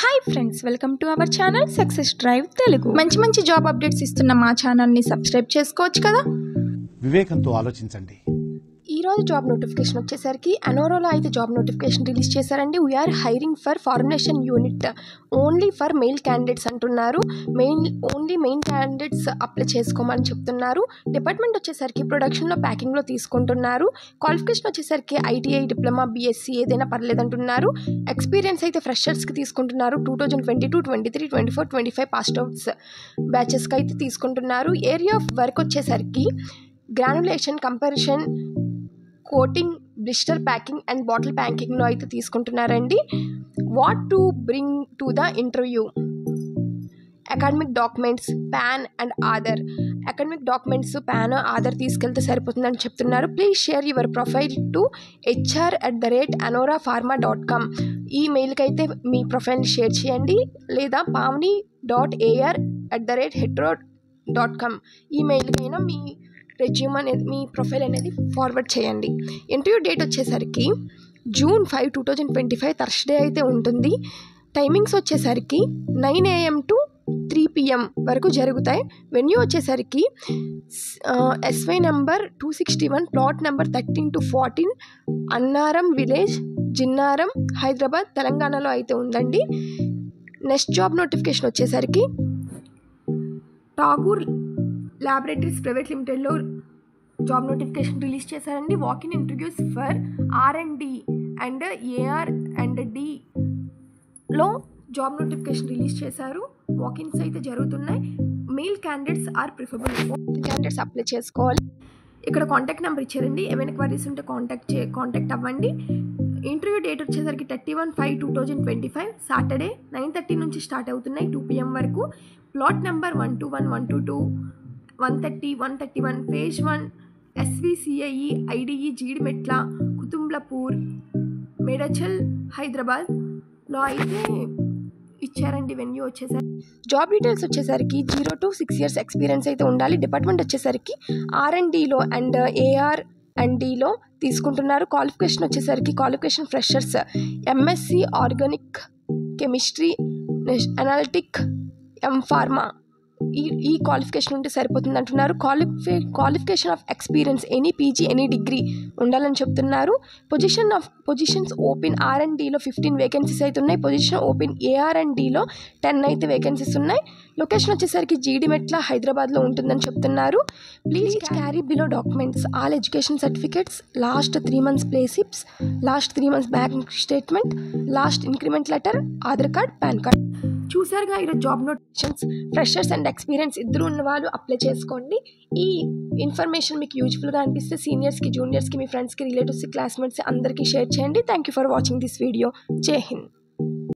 Hi friends, welcome to our channel success drive Telugu. మంచి job updates ఇస్తున్న మా ఛానల్ని సబ్స్క్రైబ్ చేసుకోవచ్చు కదా. వివేకంతో ఆలోచించండి. ఈరోజు జాబ్ నోటిఫికేషన్ వచ్చేసరికి అనోరాలో అయితే జాబ్ నోటిఫికేషన్ రిలీజ్ చేశారండి. We are hiring for formation unit only for male candidates అంటున్నారు. మెయిన్ క్యాండిడేట్స్ అప్లై చేసుకోమని చెప్తున్నారు. డిపార్ట్మెంట్ వచ్చేసరికి ప్రొడక్షన్లో ప్యాకింగ్లో తీసుకుంటున్నారు. క్వాలిఫికేషన్ వచ్చేసరికి ఐటీఐ, డిప్లొమా, బీఎస్సీ ఏదైనా పర్లేదంటున్నారు. ఎక్స్పీరియన్స్ అయితే ఫ్రెషర్స్కి తీసుకుంటున్నారు. 2022, 23, 24, 25 పాస్ట్ అవుట్స్ బ్యాచెస్కి అయితే తీసుకుంటున్నారు. ఏరియా ఆఫ్ వర్క్ వచ్చేసరికి granulation, comparison, coating, blister packing and bottle ప్యాకింగ్లో అయితే తీసుకుంటున్నారండి. What to bring to the interview: academic documents, PAN and Aadhaar. Academic documents, PAN, Aadhaar తీసుకెళ్తే సరిపోతుందని చెప్తున్నారు. Please share your profile to hr@anorafarma.com. ఈ మెయిల్కి అయితే మీ ప్రొఫైల్ని షేర్ చేయండి, లేదా pavni.ar@hetero.com ఈ మెయిల్కైనా మీ రెజ్యూమ్ అనేది, మీ ప్రొఫైల్ అనేది ఫార్వర్డ్ చేయండి. ఇంటర్వ్యూ డేట్ వచ్చేసరికి June 5, 2025 థర్స్డే అయితే ఉంటుంది. టైమింగ్స్ వచ్చేసరికి 9 AM to 3 PM వరకు జరుగుతాయి. వెన్యూ వచ్చేసరికి SY number 261, plot number 13-14, Annaram village, Jinnaram, Hyderabad, తెలంగాణలో అయితే ఉందండి. నెక్స్ట్ జాబ్ నోటిఫికేషన్ వచ్చేసరికి ఠాగూర్ ల్యాబొరేటరీస్ ప్రైవేట్ లిమిటెడ్లో జాబ్ నోటిఫికేషన్ రిలీజ్ చేశారండి. Walk in interviews for R&D and AR&Dలో జాబ్ నోటిఫికేషన్ రిలీజ్ చేశారు. వాకిన్స్ అయితే జరుగుతున్నాయి. Male candidates are preferable. Candidates apply చేసుకోవాలి. ఇక్కడ కాంటాక్ట్ నెంబర్ ఇచ్చారండి. ఏమైనా క్వరీస్ ఉంటే కాంటాక్ట్ అవ్వండి. ఇంటర్వ్యూ డేట్ వచ్చేసరికి 31/5/2025 సాటర్డే 9:30 నుంచి స్టార్ట్ అవుతున్నాయి, 2 PM వరకు. Plot number 121, 122, 130, 131, phase 1, SVCIE, IDE, Jeedimetla, Quthbullapur, Medchal, హైదరాబాద్లో అయితే ఇచ్చారండి. వెన్యూ వచ్చేసరికి జాబ్ డీటెయిల్స్ వచ్చేసరికి 0 to 6 years ఎక్స్పీరియన్స్ అయితే ఉండాలి. డిపార్ట్మెంట్ వచ్చేసరికి R&Dలో అండ్ AR&Dలో తీసుకుంటున్నారు. క్వాలిఫికేషన్ వచ్చేసరికి qualification freshers MSc organic chemistry, analytic, pharma ఈ క్వాలిఫికేషన్ ఉంటే సరిపోతుంది అంటున్నారు. Qualification of experience any PG, any degree ఉండాలని చెప్తున్నారు. పొజిషన్స్ ఓపెన్ R&Dలో 15 వేకెన్సీస్ అయితే ఉన్నాయి. పొజిషన్ ఓపెన్ AR&Dలో 10 అయితే వేకెన్సీస్ ఉన్నాయి. లొకేషన్ వచ్చేసరికి జీడిమెట్ల, హైదరాబాద్లో ఉంటుందని చెప్తున్నారు. Please carry below documents: all education certificates, last 3 months play slips, last 3 months bank statement, last increment letter, Aadhaar card, pan card. చూసారుగా ఈరోజు job notifications. Freshers and experience ఇద్దరు ఉన్న వాళ్ళు అప్లై చేసుకోండి. ఈ ఇన్ఫర్మేషన్ మీకు యూజ్ఫుల్గా అనిపిస్తే సీనియర్స్కి, జూనియర్స్కి, మీ ఫ్రెండ్స్కి, రిలేటివ్స్కి, క్లాస్మేట్స్కి అందరికీ షేర్ చేయండి. Thank you for watching this video. జై హింద్.